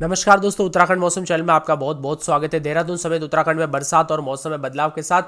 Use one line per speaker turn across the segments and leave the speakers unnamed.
नमस्कार दोस्तों, उत्तराखंड मौसम चैनल में आपका बहुत बहुत स्वागत है। देहरादून समेत उत्तराखंड में बरसात और मौसम में बदलाव के साथ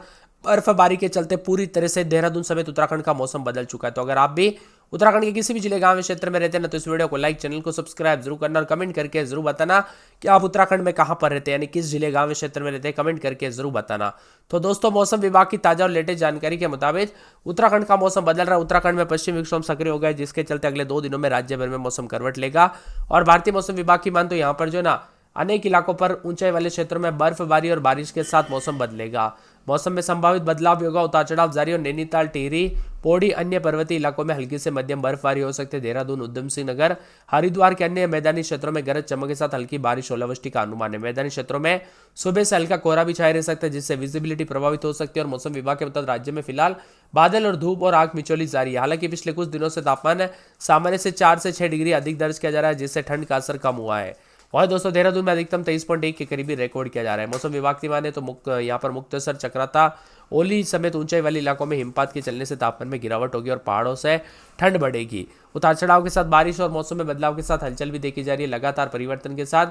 बर्फबारी के चलते पूरी तरह से देहरादून समेत उत्तराखंड का मौसम बदल चुका है। तो अगर आप भी उत्तराखंड के किसी भी जिले गांव क्षेत्र में रहते हैं ना, तो इस वीडियो को लाइक, चैनल को सब्सक्राइब जरूर करना और कमेंट करके जरूर बताना कि आप उत्तराखंड में कहां पर रहते हैं, यानी किस जिले गांव क्षेत्र में रहते हैं, कमेंट करके जरूर बताना। तो दोस्तों, मौसम विभाग की ताजा और लेटेस्ट जानकारी के मुताबिक उत्तराखंड का मौसम बदल रहा है। उत्तराखंड में पश्चिमी विक्षोभ सक्रिय हो गया है, जिसके चलते अगले 2 दिनों में राज्य भर में मौसम करवट लेगा। और भारतीय मौसम विभाग की मान तो यहाँ पर जो है ना, अनेक इलाकों पर ऊंचाई वाले क्षेत्रों में बर्फबारी और बारिश के साथ मौसम बदलेगा। मौसम में संभावित बदलाव भी होगा। उतार चढ़ाव जारी और नैनीताल, टिहरी, पौड़ी, अन्य पर्वतीय इलाकों में हल्की से मध्यम बर्फबारी हो सकती है। देहरादून, उधम सिंह नगर, हरिद्वार के अन्य मैदानी क्षेत्रों में गरज चमक के साथ हल्की बारिश, ओलावृष्टि का अनुमान है। मैदानी क्षेत्रों में सुबह से हल्का कोहरा भी छाया रह सकता है, जिससे विजिबिलिटी प्रभावित हो सकती है। और मौसम विभाग के मुताबिक राज्य में फिलहाल बादल और धूप और आग मिचौली जारी है। हालांकि पिछले कुछ दिनों से तापमान सामान्य से 4 से 6 डिग्री अधिक दर्ज किया जा रहा है, जिससे ठंड का असर कम हुआ है। और दोस्तों, देहरादून में अधिकतम 23.1 के करीबी रिकॉर्ड किया जा रहा है। मौसम विभाग की माने तो यहाँ पर मुक्तसर, चक्राता, ओली समेत ऊंचाई वाले इलाकों में हिमपात के चलने से तापमान में गिरावट होगी और पहाड़ों से ठंड बढ़ेगी। उतार चढ़ाव के साथ बारिश और मौसम में बदलाव के साथ हलचल भी देखी जा रही है। लगातार परिवर्तन के साथ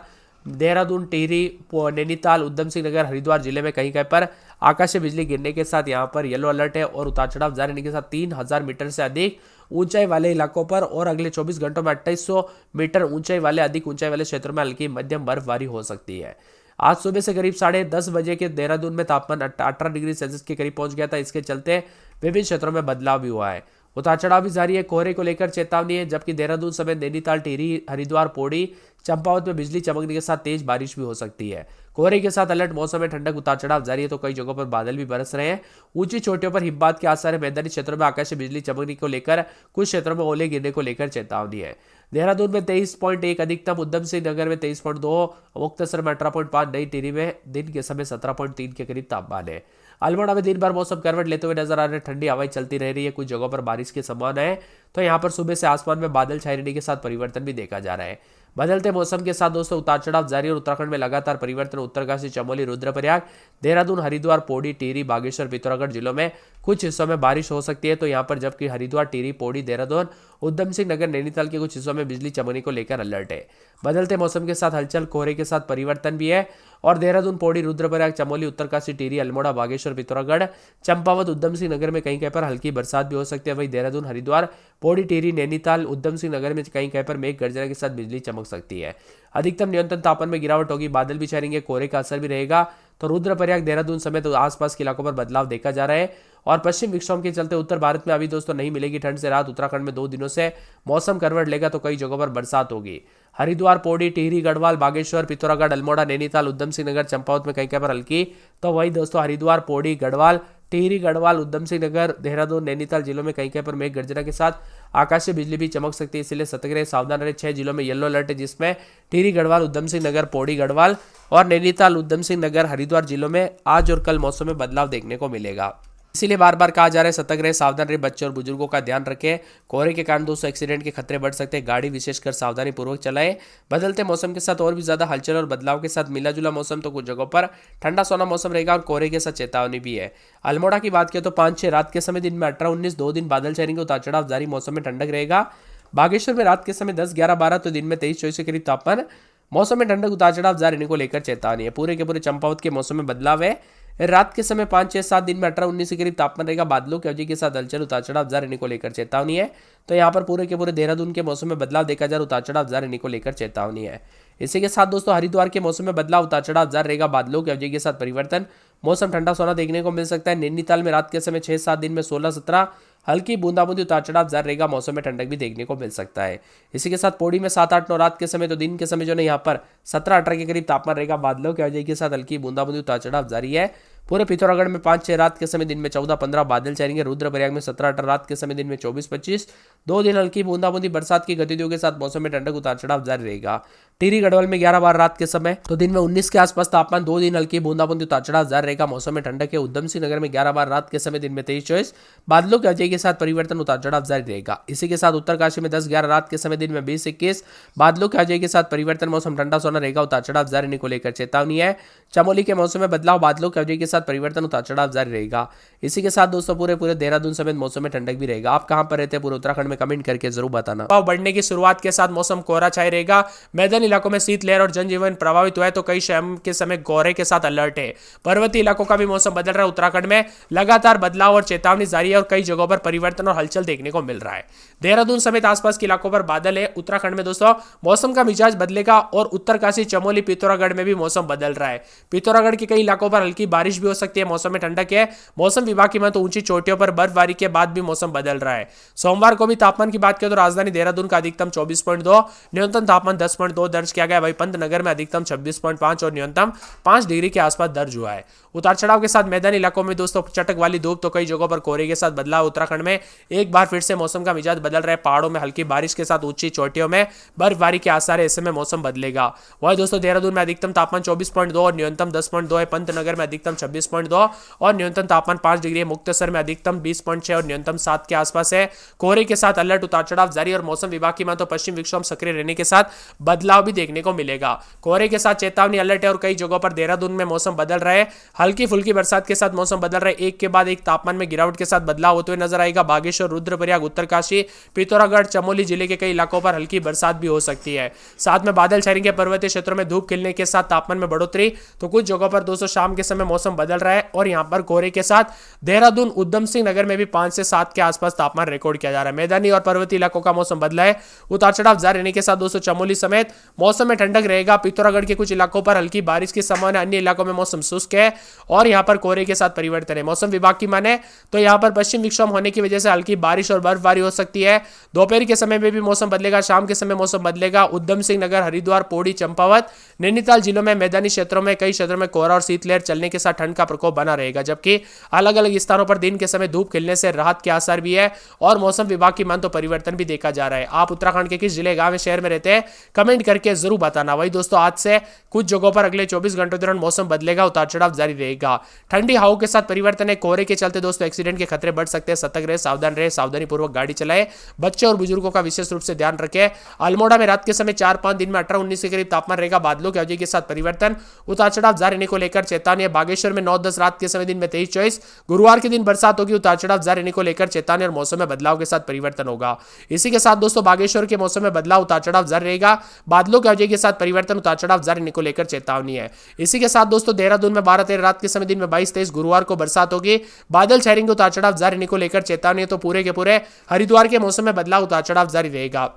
देहरादून, टिहरी, नैनीताल, उधम सिंह नगर, हरिद्वार जिले में कहीं कहीं पर आकाशीय बिजली गिरने के साथ यहाँ पर येलो अलर्ट है। और उतार चढ़ाव जारी रहने के साथ 3000 मीटर से अधिक ऊंचाई वाले इलाकों पर और अगले 24 घंटों में 2800 मीटर ऊंचाई वाले अधिक ऊंचाई वाले क्षेत्रों में हल्की मध्यम बर्फबारी हो सकती है। आज सुबह से करीब 10:30 बजे के देहरादून में तापमान 18 डिग्री सेल्सियस के करीब पहुंच गया था। इसके चलते विभिन्न क्षेत्रों में बदलाव भी हुआ है। उतार चढ़ाव भी जारी है। कोहरे को लेकर चेतावनी है, जबकि देहरादून समेत नैनीताल, टिहरी, हरिद्वार, पौड़ी, चंपावत में बिजली चमकने के साथ तेज बारिश भी हो सकती है। कोहरे के साथ अलर्ट। मौसम में ठंडक, उतार चढ़ाव जारी है, तो कई जगहों पर बादल भी बरस रहे हैं। ऊंची चोटियों पर हिमपात के आसार है। मैदानी क्षेत्रों में आकाशीय बिजली चमकने को लेकर कुछ क्षेत्रों में ओले गिरने को लेकर चेतावनी है। देहरादून में 23.1 अधिकतम, उधम सिंह नगर में 23.2, मुक्तसर में 18.5, नई टिहरी में दिन के समय 17.3 के करीब तापमान है। अल्मोड़ा में दिन भर मौसम करवट लेते हुए नजर आ रहे हैं। ठंडी हवाएं चलती रह रही है। कुछ जगहों पर बारिश की संभावना है, तो यहाँ पर सुबह से आसमान में बादल छाए रहने के साथ परिवर्तन भी देखा जा रहा है। बदलते मौसम के साथ दोस्तों उतार चढ़ाव जारी और उत्तराखंड में लगातार परिवर्तन। उत्तरकाशी, चमोली, रुद्रप्रयाग, देहरादून, हरिद्वार, पौड़ी, टिहरी, बागेश्वर, पिथौरागढ़ जिलों में कुछ हिस्सों में बारिश हो सकती है। तो यहाँ पर जबकि हरिद्वार, टिहरी, पौड़ी, देहरादून, उधम सिंह नगर, नैनीताल के कुछ हिस्सों में बिजली चमकने को लेकर अलर्ट है। बदलते मौसम के साथ हलचल, कोहरे के साथ परिवर्तन भी है। और देहरादून, पौड़ी, रुद्रप्रयाग, चमोली, उत्तरकाशी, टिहरी, अल्मोड़ा, बागेश्वर, पिथौरागढ़, चंपावत, उधम सिंह नगर में कहीं कहीं पर हल्की बरसात भी हो सकती है। वहीं देहरादून, हरिद्वार, पौड़ी, टिहरी, नैनीताल, उधम सिंह नगर में कहीं कहीं पर मेघ गर्जना के साथ बिजली चमक सकती है। अधिकतम न्यूनतम तापमान में गिरावट होगी। बादल भी छाएंगे, कोहरे का असर भी रहेगा। तो रुद्रप्रयाग, देहरादून समेत आसपास के इलाकों पर बदलाव देखा जा रहा है। और पश्चिम विक्षोभ के चलते उत्तर भारत में अभी दोस्तों नहीं मिलेगी ठंड से राहत। उत्तराखंड में 2 दिनों से मौसम करवट लेगा, तो कई जगहों पर बरसात होगी। हरिद्वार, पौड़ी, टिहरी, गढ़वाल, बागेश्वर, पिथौरागढ़, अल्मोड़ा, नैनीताल, उधम सिंह नगर, चंपावत में कहीं कहीं पर हल्की। तो वही दोस्तों हरिद्वार, पौड़ी, गढ़वाल, टिहरी, गढ़वाल, उधम सिंह नगर, देहरादून, नैनीताल जिलों में कहीं कहीं पर मेघ गर्जना के साथ आकाशीय बिजली भी चमक सकती है। इसलिए सतर्क रहे, सावधान रहे। 6 जिलों में येलो अलर्ट है, जिसमें टिहरी, गढ़वाल, उधम सिंह नगर, पौड़ी, गढ़वाल और नैनीताल, उधम सिंह नगर, हरिद्वार जिलों में आज और कल मौसम में बदलाव देखने को मिलेगा। इसीलिए बार बार कहा जा रहा है, सतर्क रहे, सावधान रहे। बच्चों और बुजुर्गों का ध्यान रखें। कोहरे के कारण दोस्तों एक्सीडेंट के खतरे बढ़ सकते हैं। गाड़ी विशेषकर सावधानी पूर्वक चलाएं। बदलते मौसम के साथ और भी ज्यादा हलचल और बदलाव के साथ मिला जुला मौसम, तो कुछ जगहों पर ठंडा सोना मौसम रहेगा और कोहरे के साथ चेतावनी भी है। अल्मोड़ा की बात करें तो 5-6 रात के समय दिन में 18-19, 2 दिन बादल छाएंगे, उतार चढ़ाव जारी, मौसम में ठंडक रहेगा। बागेश्वर में रात के समय 10-11-12, तो दिन में 23-24 के करीब तापमान। मौसम में ठंडक, उतार चढ़ाव जारी रहने को लेकर चेतावनी है। पूरे के पूरे चंपावत के मौसम में बदलाव है। रात के समय 5-6-7, दिन में 18-19 के करीब तापमान रहेगा। बादलों की अवधि के साथ हलचल, उतार चढ़ाव जारी रहने को लेकर चेतावनी है। तो यहाँ पर पूरे के पूरे देहरादून के मौसम में बदलाव देखा जा रहा है। उतार चढ़ाव जारी रहने को लेकर चेतावनी है। इसी के साथ दोस्तों हरिद्वार के मौसम में बदलाव, उतार चढ़ाव जारी रहेगा। बादलों की अवधि के साथ परिवर्तन, मौसम ठंडा सोना देखने को मिल सकता है। नैनीताल में रात के समय 6-7, दिन में 16-17 हल्की बूंदाबूंदी, उतार चढ़ाव जारी रहेगा। मौसम में ठंडक भी देखने को मिल सकता है। इसी के साथ पौड़ी में 7-8-9 रात के समय, तो दिन के समय जो है यहाँ पर 17-18 के करीब तापमान रहेगा। बादलों की वजह के साथ हल्की बूंदाबूंदी, उतार चढ़ाव जारी है। पूरे पिथौरागढ़ में 5-6 रात के समय दिन में 14-15 बादल छाएंगे। रुद्रप्रयाग में 17-18 रात के समय दिन में 24-25, 2 दिन हल्की बूंदाबूंदी बरसात की गतिविधियों के साथ मौसम में ठंडक, उतार चढ़ाव जारी रहेगा। टिहरी, गढ़वाल में 11-12 रात के समय, तो दिन में 19 के आसपास तापमान, 2 दिन हल्की बूंदाबूंदी, उतार चढ़ाव जारी रहेगा। मौसम में ठंडक है। उधम सिंह नगर में 11-12 रात के समय दिन में 23-24, बादलों की वजह के साथ परिवर्तन, उतार चढ़ाव जारी रहेगा। इसी के साथ उत्तरकाशी में 10-11 रात के समय दिन में 20-21, बादलों की वजह के साथ परिवर्तन, मौसम ठंडा सोना रहेगा। उतार चढ़ाव जारी रहने को लेकर चेतावनी है। चमोली के मौसम में बदलाव, बादलों की वजह के साथ साथ परिवर्तन, उतार चढ़ाव जारी रहेगा। इसी के साथ दोस्तों पूरे देहरादून समेत मौसम में ठंडक भी रहेगा। आप कहां पर रहते हैं पूरे उत्तराखंड में कमेंट करके जरूर बताना। हवा बढ़ने की शुरुआत के साथ मौसम कोहरा छाए रहेगा। मैदानी इलाकों में शीतलहर और जनजीवन प्रभावित हुआ है, तो कई शाम के समय कोहरे के साथ अलर्ट है। पर्वतीय इलाकों का भी मौसम बदल रहा है। उत्तराखंड में लगातार बदलाव और चेतावनी जारी है और कई जगहों पर परिवर्तन और हलचल देखने को मिल रहा है। देहरादून समेत आसपास के इलाकों पर बादल है। उत्तराखंड में दोस्तों मौसम का मिजाज बदलेगा और उत्तरकाशी, चमोली, पिथौरागढ़ में भी मौसम बदल रहा है। पिथौरागढ़ के कई इलाकों पर हल्की बारिश भी हो सकती है। मौसम में ठंडक है। मौसम विभाग की माने तो ऊंची चोटियों पर बर्फबारी के बाद भी मौसम बदल रहा है। सोमवार को भी तापमान की बात करें तो राजधानी देहरादून का अधिकतम 24.2, न्यूनतम तापमान 10.2 दर्ज किया गया। वहीं पंतनगर में अधिकतम 26.5 और न्यूनतम 5 डिग्री के आसपास दर्ज हुआ है। उतार चढ़ाव के साथ मैदानी इलाकों में दोस्तों चटक वाली धूप, तो कई जगहों पर कोहरे के साथ बदलाव। उत्तराखंड में एक बार फिर से मौसम का मिजाज बदल रहा है। पहाड़ों में हल्की बारिश के साथ ऊंची चोटियों में बर्फबारी के आसार है। ऐसे में मौसम बदलेगा। वही दोस्तों देहरादून में अधिकतम तापमान 24.2 और न्यूनतम 10.2 है। पंतनगर में अधिकतम 26.2 और न्यूनतम तापमान 5 डिग्री है। मुक्तसर में अधिकतम 20.6 और न्यूनतम 7 के आसपास है। कोहरे के साथ अलर्ट, उतार चढ़ाव जारी और मौसम विभाग की माने तो पश्चिम विक्षोभ सक्रिय रहने के साथ बदलाव भी देखने को मिलेगा। कोहरे के साथ चेतावनी अलर्ट है और कई जगहों पर देहरादून में मौसम बदल रहा है। हल्की फुल्की बरसात के साथ मौसम बदल रहा है। एक के बाद एक तापमान में गिरावट के साथ बदलाव होते हुए नजर आएगा। बागेश्वर, रुद्रप्रयाग, उत्तरकाशी, पिथौरागढ़, चमोली जिले के कई इलाकों पर हल्की बरसात भी हो सकती है। साथ में बादल छाएंगे। पर्वतीय क्षेत्रों में धूप खिलने के साथ तापमान में बढ़ोतरी, तो कुछ जगहों पर दोस्तों शाम के समय मौसम बदल रहा है और यहां पर कोहरे के साथ देहरादून, उधम सिंह नगर में भी 5 से 7 के आसपास तापमान रिकॉर्ड किया जा रहा है। मैदानी और पर्वतीय इलाकों का मौसम बदला है। उतार चढ़ाव जारी रहने के साथ दोस्तों चमोली समेत मौसम में ठंडक रहेगा। पिथौरागढ़ के कुछ इलाकों पर हल्की बारिश की संभावना, अन्य इलाकों में मौसम शुष्क है और यहां पर कोहरे के साथ परिवर्तन है। मौसम विभाग की माने तो यहां पर पश्चिम विक्षोभ होने की वजह से हल्की बारिश और बर्फबारी हो सकती है। दोपहर के समय में भी मौसम बदलेगा। शाम के समय मौसम बदलेगा। उधम सिंह नगर, हरिद्वार, पौड़ी, चंपावत, नैनीताल जिलों में मैदानी क्षेत्रों में कई क्षेत्रों में कोहरा और शीतलहर चलने के साथ ठंड का प्रकोप बना रहेगा, जबकि अलग अलग स्थानों पर दिन के समय धूप खिलने से राहत के आसार भी है और मौसम विभाग की मान तो परिवर्तन भी देखा जा रहा है। आप उत्तराखंड के किस जिले, गांव, शहर में रहते हैं कमेंट करके जरूर बताना। वही दोस्तों आज से कुछ जगहों पर अगले 24 घंटों के दौरान मौसम बदलेगा। उतार चढ़ाव जारी रहेगा। ठंडी हवाओं के साथ परिवर्तन है। कोहरे के चलते दोस्तों एक्सीडेंट के खतरे बढ़ सकते हैं। सतर्क रहे, सावधान रहे, सावधानी पूर्वक गाड़ी चलाए। बच्चे और बुजुर्गों का विशेष रूप से ध्यान रखें। अल्मोड़ा में रात के समय 4-5, दिन में 18-19 के करीब तापमान रहेगा। बादलों की अवधि के साथ परिवर्तन, उतार चढ़ाव जारी रहने को लेकर चेतावनी है। बागेश्वर में 9-10 रात के समय, दिन में 23-24, गुरुवार के दिन बरसात होगी। उतार चढ़ाव जारी रहने को लेकर चेतावनी और मौसम में बदलाव के साथ परिवर्तन होगा। इसी के साथ दोस्तों बागेश्वर के मौसम में बदलाव, उतार चढ़ाव जारी रहेगा। बादलों की अवधि के साथ परिवर्तन, उतार चढ़ाव जारी रहने को लेकर चेतावनी है। इसी के साथ दोस्तों देहरादून में 12-13 रात के समय, दिन में 22-23, गुरुवार को बरसात होगी। बादल छाएंगे। उतार चढ़ाव जारी रहने को लेकर चेतावनी है। तो पूरे के पूरे हरिद्वार के मौसम में बदलाव, उतार चढ़ाव जारी रहेगा।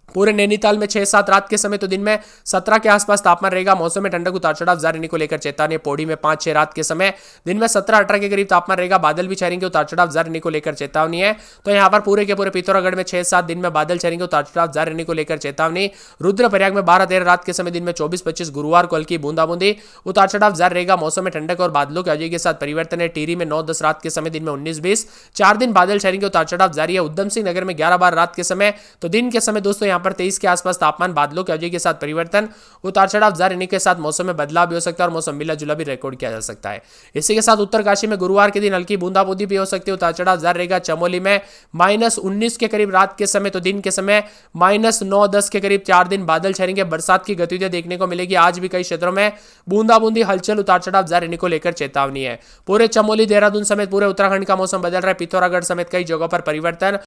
पूरे नैनीताल में 6-7 रात के समय, तो दिन में 17 के आसपास तापमान रहेगा। मौसम में ठंडक, उतार चढ़ाव जारी रहने को लेकर चेतावनी। पौड़ी में 5-6 रात के समय, दिन में 17-18 के करीब तापमान रहेगा। बादल भी छाएंगे। उतार चढ़ाव जारी रहने को लेकर चेतावनी है। तो यहाँ पर पूरे के पूरे पिथौरागढ़ में 6-7 दिन में बादल छाएंगे। उतार चढ़ाव जारी रहने को लेकर चेतावनी। रुद्रप्रयाग में 12-13 रात के समय, दिन में 24-25, गुरुवार को हल्की बूंदाबूंदी। उतार चढ़ाव जारी रहेगा। मौसम में ठंडक और बादलों की अवधि के साथ परिवर्तन है। टिहरी में 9-10 रात के समय, दिन में 19-20, 4 दिन बादल छाएंगे। उतार चढ़ाव जारी है। उधम सिंह नगर में 11-12 रात के समय, तो दिन के समय दोस्तों यहाँ पर 23 के आसपास तापमान, बादलों की अवधि के साथ परिवर्तन, उतार चढ़ाव जारी रहने के साथ मौसम में बदलाव भी हो सकता है और मौसम मिला जुला भी रिकॉर्ड किया जा सकता है। इसी के साथ उत्तरकाशी में गुरुवार के दिन हल्की बूंदाबूंदी भी हो सकती है। उतार चढ़ाव जारी रहेगा। चमोली में -19 के करीब रात के समय, तो दिन के समय -9-10 के करीब 4 दिन बादल छाएंगे। बरसात की गतिविधियां देखने को मिलेगी। आज भी कई क्षेत्रों में बूंदाबूंदी, हलचल, उतार चढ़ाव जारी रहने को लेकर चेतावनी है। पूरे चमोली, देहरादून समेत पूरे उत्तराखंड का मौसम बदल रहा है। पिथौरागढ़ समेत कई जगहों पर परिवर्तन